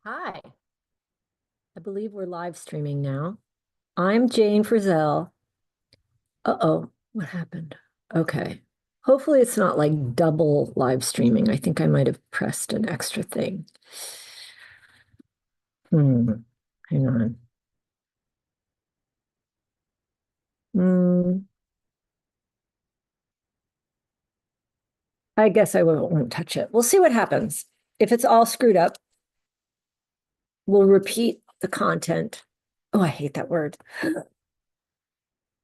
Hi, I believe we're live streaming now. I'm Jane Frizzell. Uh-oh, what happened? Okay. Hopefully it's not like double live streaming. I think I might have pressed an extra thing. Hang on. Hmm, I guess I won't touch it. We'll see what happens. If it's all screwed up, we'll repeat the content. Oh, I hate that word.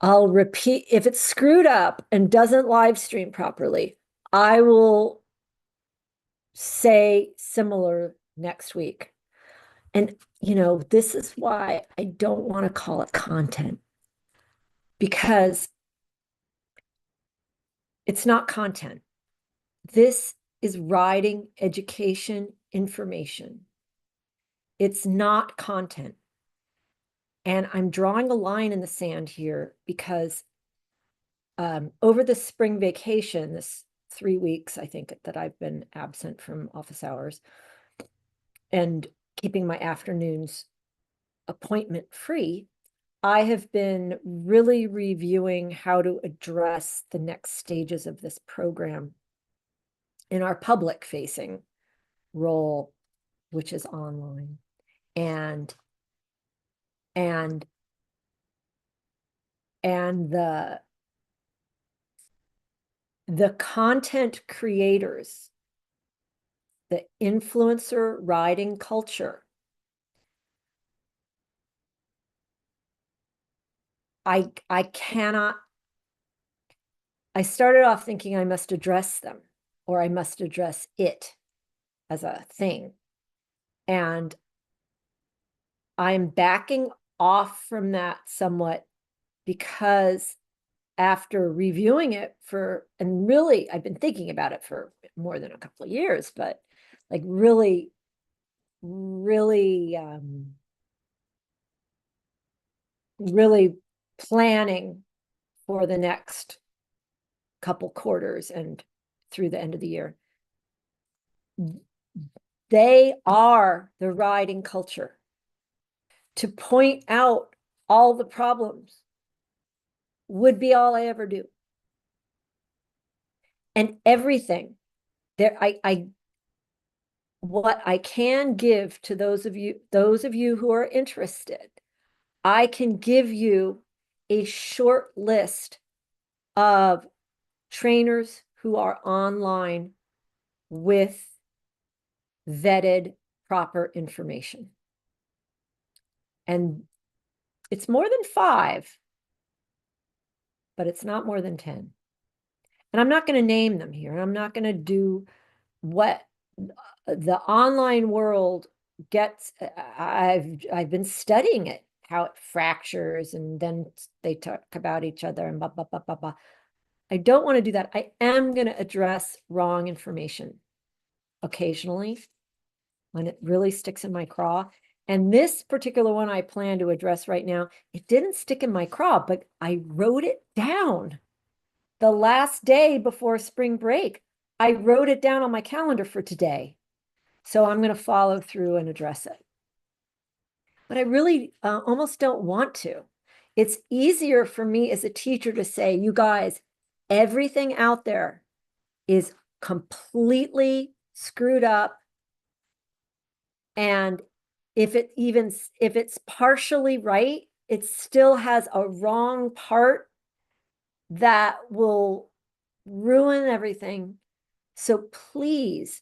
I'll repeat, if it's screwed up and doesn't live stream properly, I will say similar next week. And, this is why I don't want to call it content because it's not content. This is riding education information. It's not content. And I'm drawing a line in the sand here because over the spring vacation, this 3 weeks, I think, that I've been absent from office hours and keeping my afternoons appointment free, I have been really reviewing how to address the next stages of this program in our public facing role, which is online. And and and the content creators, the influencer riding culture, I cannot. I started off thinking I must address them or I must address it as a thing. And I'm backing off from that somewhat because after reviewing it and really, I've been thinking about it for more than a couple of years, but like really, really, really planning for the next couple quarters and through the end of the year. They are the riding culture. To point out all the problems would be all I ever do. And everything there, what I can give to those of you who are interested, I can give you a short list of trainers who are online with vetted proper information. And it's more than 5, but it's not more than 10. And I'm not going to name them here. And I'm not going to do what the online world gets. I've been studying it, how it fractures, and then they talk about each other and blah, blah, blah, blah, blah. I don't want to do that. I am going to address wrong information occasionally when it really sticks in my craw. And this particular one I plan to address right now, it didn't stick in my craw, but I wrote it down the last day before spring break. I wrote it down on my calendar for today. So I'm going to follow through and address it. But I really almost don't want to. It's easier for me as a teacher to say, you guys, everything out there is completely screwed up. And if it's partially right, it still has a wrong part that will ruin everything. So please,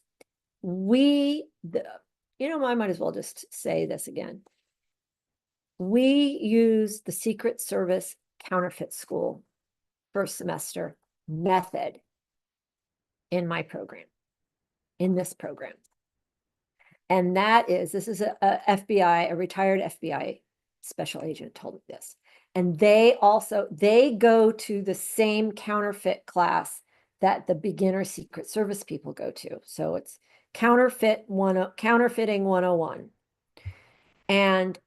I might as well just say this again. We use the Secret Service counterfeit school first semester method in my program, in this program. And this is a FBI, a retired FBI special agent told me this. And they go to the same counterfeit class that the beginner Secret Service people go to. So it's counterfeiting 101. And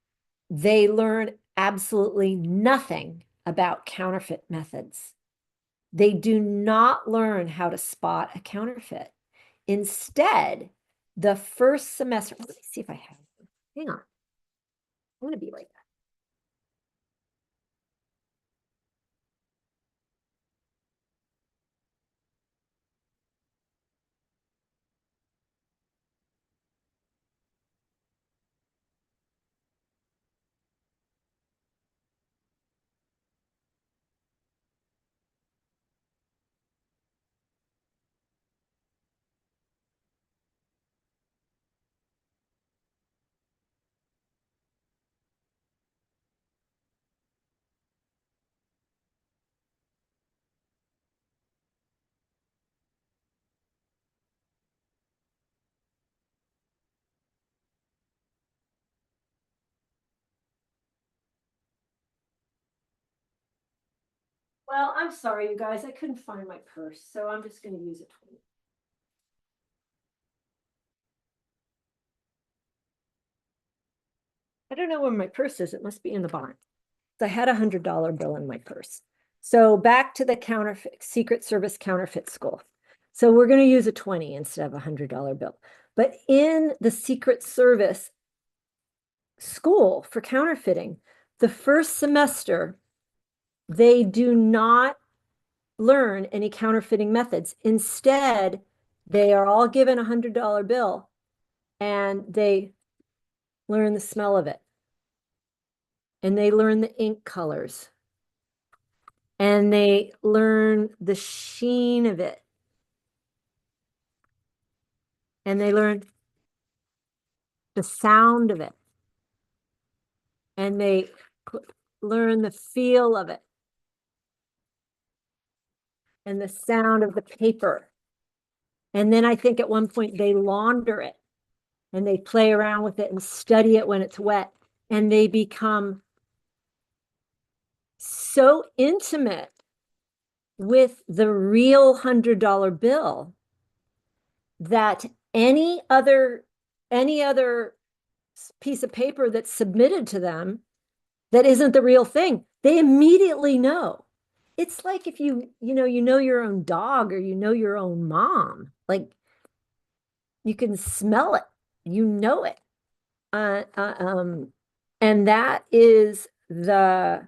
they learn absolutely nothing about counterfeit methods. They do not learn how to spot a counterfeit. Instead, the first semester, let me see if I have Hang on. I want to be like that. Well, I'm sorry, you guys. I couldn't find my purse, so I'm just going to use a 20. I don't know where my purse is. It must be in the barn. I had $100 bill in my purse. So back to the counterfeit, Secret Service counterfeit school. So we're going to use a 20 instead of $100 bill. But in the Secret Service school for counterfeiting, the first semester, they do not learn any counterfeiting methods. Instead, they are all given a $100 bill and they learn the smell of it. And they learn the ink colors. And they learn the sheen of it. And they learn the sound of it. And they learn the feel of it. And the sound of the paper. And then I think at one point they launder it. And they play around with it and study it when it's wet. And they become so intimate with the real $100 bill that any other piece of paper that's submitted to them that isn't the real thing, they immediately know. It's like if you know your own dog or you know your own mom, like you can smell it, you know it. And that is the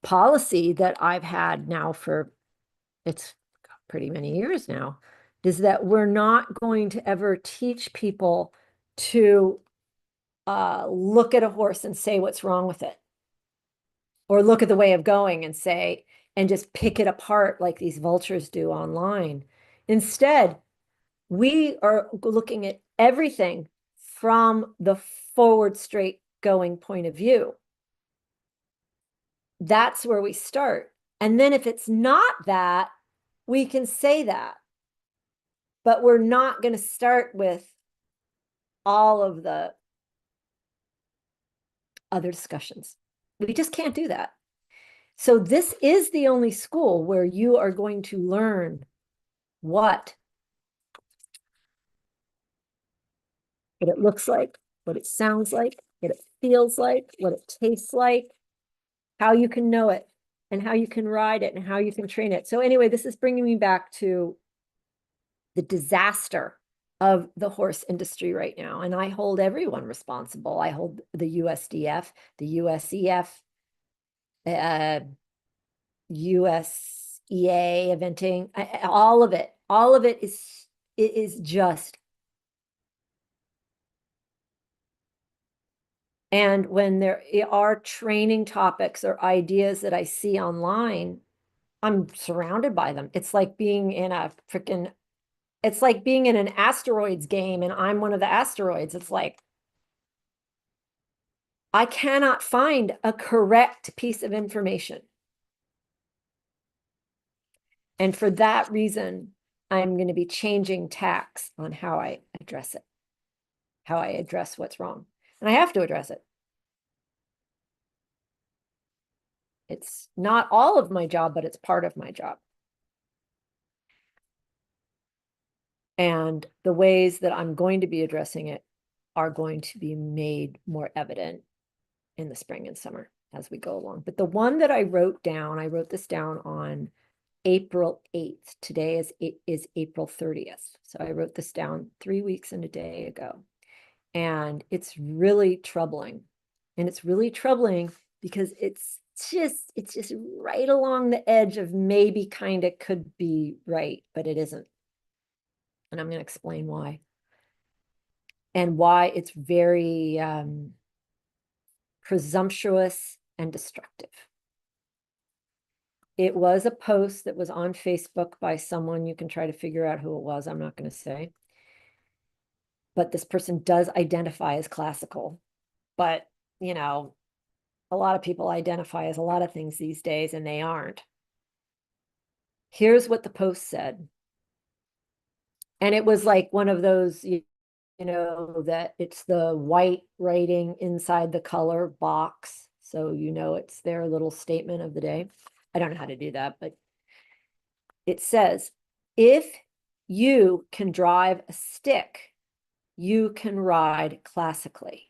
policy that I've had now for it's pretty many years now, is that we're not going to ever teach people to look at a horse and say what's wrong with it, or look at the way of going and say, and just pick it apart like these vultures do online. Instead, we are looking at everything from the forward straight going point of view. That's where we start. And then if it's not that, we can say that. But we're not going to start with all of the other discussions. We just can't do that. So this is the only school where you are going to learn what it looks like, what it sounds like, what it feels like, what it tastes like, how you can know it, and how you can ride it, and how you can train it. So anyway, this is bringing me back to the disaster of the horse industry right now. And I hold everyone responsible. I hold the USDF, the USEF, USEA eventing, all of it. All of it is just. And when there are training topics or ideas that I see online, I'm surrounded by them. It's like being in a freaking, it's like being in an asteroids game and I'm one of the asteroids. It's like, I cannot find a correct piece of information. And for that reason, I'm going to be changing tacks on how I address it, how I address what's wrong. And I have to address it. It's not all of my job, but it's part of my job. And the ways that I'm going to be addressing it are going to be made more evident in the spring and summer as we go along. But the one that I wrote this down on April 8th. Today is April 30th. So I wrote this down 3 weeks and a day ago. And it's really troubling. And it's really troubling because it's just right along the edge of maybe kind of could be right, but it isn't. And I'm going to explain why. And why it's very presumptuous and destructive. It was a post that was on Facebook by someone. You can try to figure out who it was. I'm not going to say. But this person does identify as classical. But, you know, a lot of people identify as a lot of things these days, and they aren't. Here's what the post said. And it was like one of those, you know, that it's the white writing inside the color box. So, you know, it's their little statement of the day. I don't know how to do that, but it says, if you can drive a stick, you can ride classically.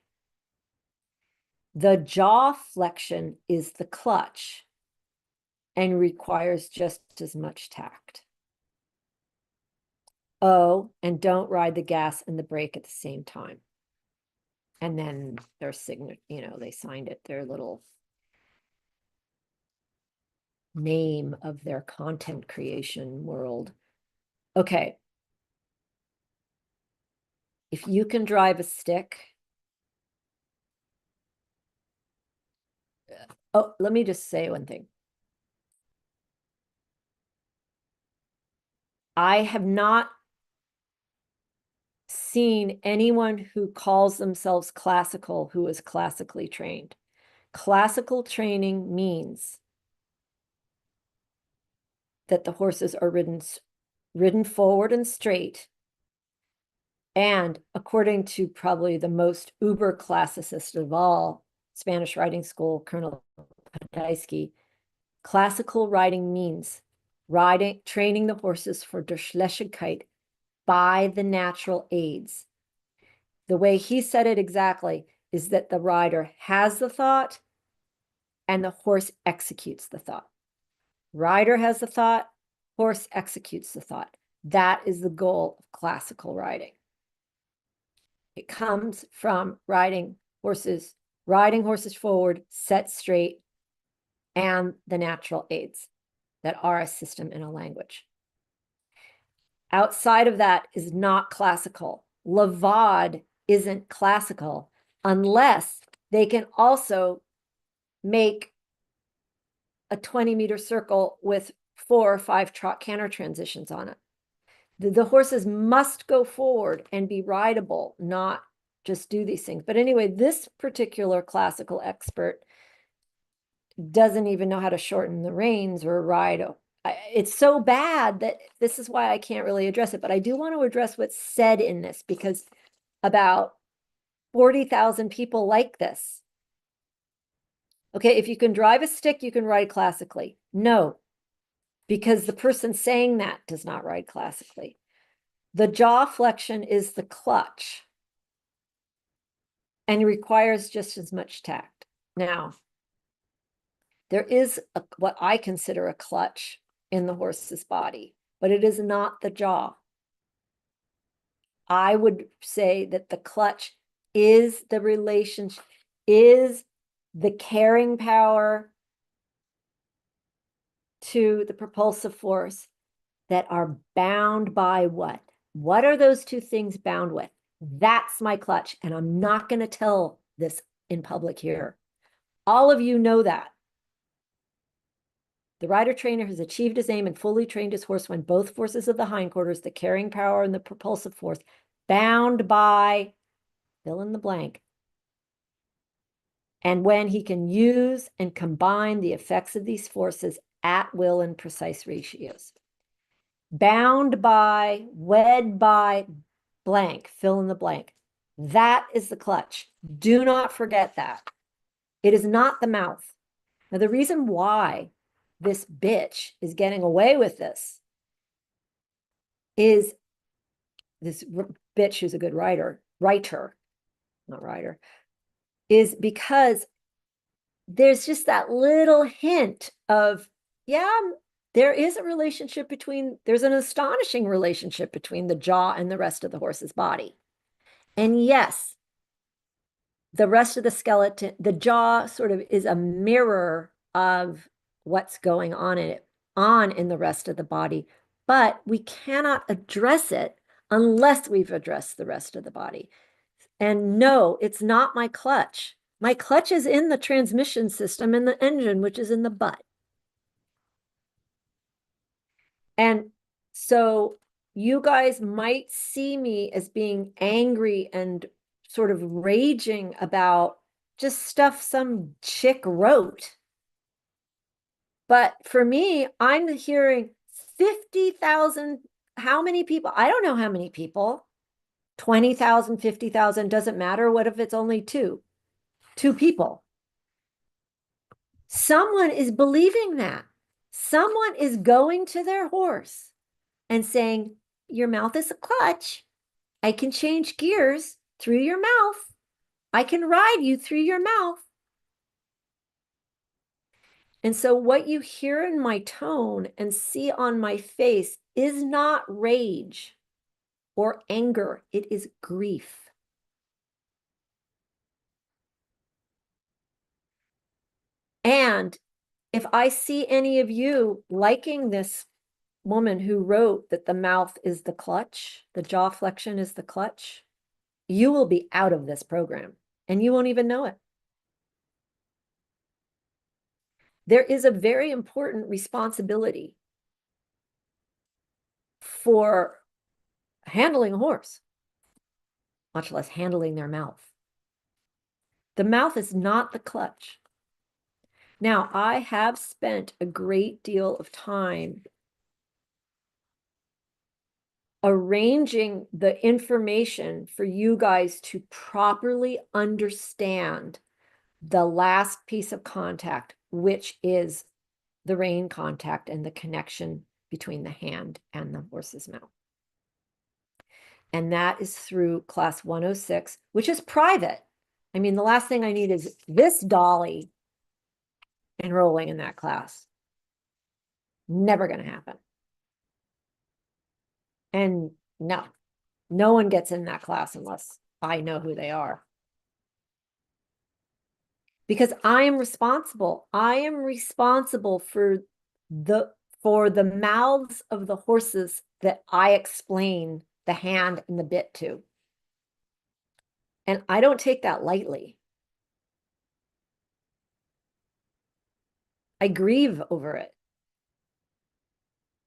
The jaw flexion is the clutch and requires just as much tact. Oh, and don't ride the gas and the brake at the same time. And then their signature, you know, they signed it, their little name of their content creation world. Okay. If you can drive a stick. Oh, let me just say one thing. I have not seen anyone who calls themselves classical who is classically trained. Classical training means that the horses are ridden forward and straight. And according to probably the most uber classicist of all, Spanish riding school, Colonel Podolsky, classical riding means training the horses for Durchlässigkeit by the natural aids. The way he said it exactly is that the rider has the thought and the horse executes the thought. Rider has the thought, horse executes the thought. That is the goal of classical riding. It comes from riding horses forward, set straight, and the natural aids that are a system in a language. Outside of that is not classical. WED isn't classical unless they can also make a 20-meter circle with 4 or 5 trot canter transitions on it. The horses must go forward and be rideable, not just do these things. But anyway, this particular classical expert doesn't even know how to shorten the reins or ride. It's so bad that this is why I can't really address it. But I do want to address what's said in this, because about 40,000 people like this. Okay, if you can drive a stick, you can ride classically. No, because the person saying that does not ride classically. The jaw flexion is the clutch and requires just as much tact. Now, there is what I consider a clutch in the horse's body, but it is not the jaw. I would say that the clutch is the relationship, is the carrying power to the propulsive force that are bound by what? What are those two things bound with? That's my clutch. And I'm not going to tell this in public here. All of you know that. The rider trainer has achieved his aim and fully trained his horse when both forces of the hindquarters, the carrying power and the propulsive force, bound by, fill in the blank, and when he can use and combine the effects of these forces at will in precise ratios. Bound by, wed by, blank, fill in the blank. That is the clutch. Do not forget that. It is not the mouth. Now, the reason why this bitch is getting away with this is this bitch who's a good writer, not writer, is because there's just that little hint of, yeah, There is a relationship between, there's an astonishing relationship between the jaw and the rest of the horse's body. And yes, the rest of the skeleton, the jaw sort of is a mirror of what's going on in the rest of the body, but we cannot address it unless we've addressed the rest of the body. And no, it's not my clutch. My clutch is in the transmission system and the engine, which is in the butt. And so you guys might see me as being angry and sort of raging about just stuff some chick wrote. But for me, I'm hearing 50,000, how many people? I don't know how many people. 20,000, 50,000, doesn't matter. What if it's only two? Two people. Someone is believing that. Someone is going to their horse and saying, your mouth is a clutch. I can change gears through your mouth. I can ride you through your mouth. And so what you hear in my tone and see on my face is not rage or anger. It is grief. And if I see any of you liking this woman who wrote that the mouth is the clutch, the jaw flexion is the clutch, you will be out of this program and you won't even know it. There is a very important responsibility for handling a horse, much less handling their mouth. The mouth is not the clutch. Now, I have spent a great deal of time arranging the information for you guys to properly understand the last piece of contact, which is the rein contact and the connection between the hand and the horse's mouth. And that is through class 106, which is private. I mean, the last thing I need is this dolly enrolling in that class. Never going to happen. And no, no one gets in that class unless I know who they are. Because I am responsible. I am responsible for the mouths of the horses that I explain the hand and the bit to. And I don't take that lightly. I grieve over it.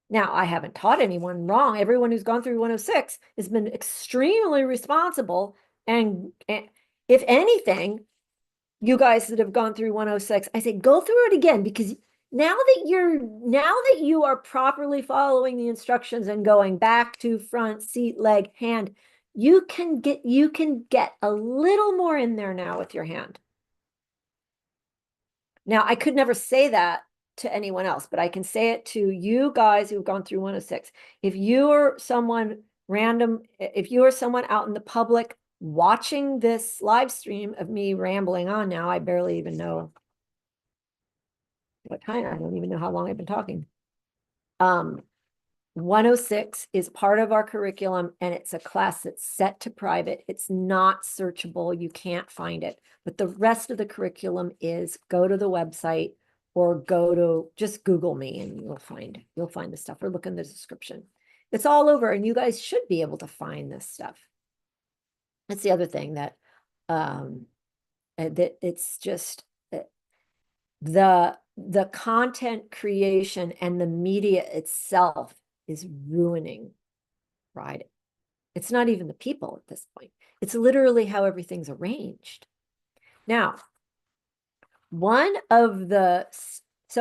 Now, I haven't taught anyone wrong. Everyone who's gone through 106 has been extremely responsible. And if anything, you guys that have gone through 106, I say, go through it again, because now that you are properly following the instructions and going back to front, seat, leg, hand, you can get a little more in there now with your hand. Now, I could never say that to anyone else, but I can say it to you guys who've gone through 106. If you're someone random, if you are someone out in the public watching this live stream of me rambling on now, I barely even know what time. I don't even know how long I've been talking. 106 is part of our curriculum, and it's a class that's set to private. It's not searchable. You can't find it. But the rest of the curriculum is go to the website or go to just Google me and you'll find the stuff, or look in the description. It's all over, and you guys should be able to find this stuff. That's the other thing that that it's just the content creation and the media itself is ruining riding. It's not even the people at this point. It's literally how everything's arranged. Now, so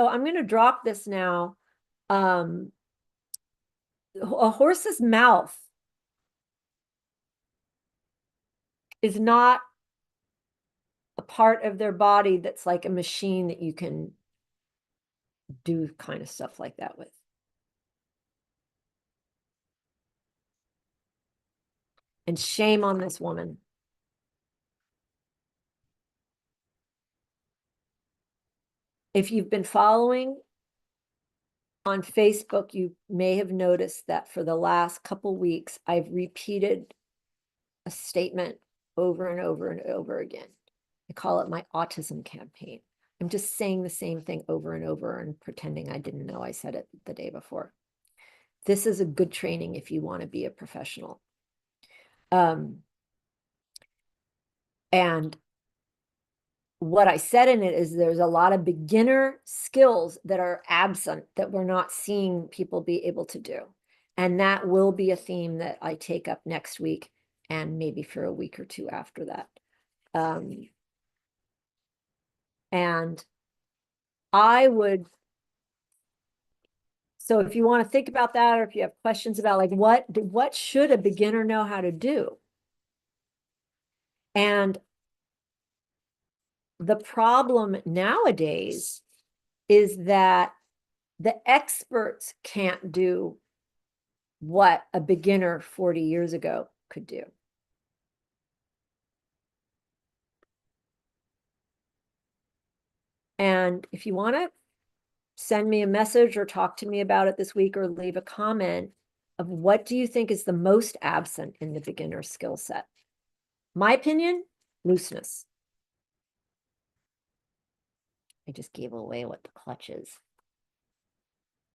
I'm going to drop this now. A horse's mouth is not a part of their body that's like a machine that you can do kind of stuff like that with. And shame on this woman. If you've been following on Facebook, you may have noticed that for the last couple weeks, I've repeated a statement over and over and over again. I call it my autism campaign. I'm just saying the same thing over and over and pretending I didn't know I said it the day before. This is a good training if you want to be a professional. And what I said in it is there's a lot of beginner skills that are absent that we're not seeing people be able to do. And that will be a theme that I take up next week and maybe for a week or two after that. And I would, so if you want to think about that, or if you have questions about like what should a beginner know how to do? And the problem nowadays is that the experts can't do what a beginner 40 years ago could do. And if you want to send me a message or talk to me about it this week or leave a comment of what do you think is the most absent in the beginner skill set? My opinion, looseness. I just gave away what the clutch is.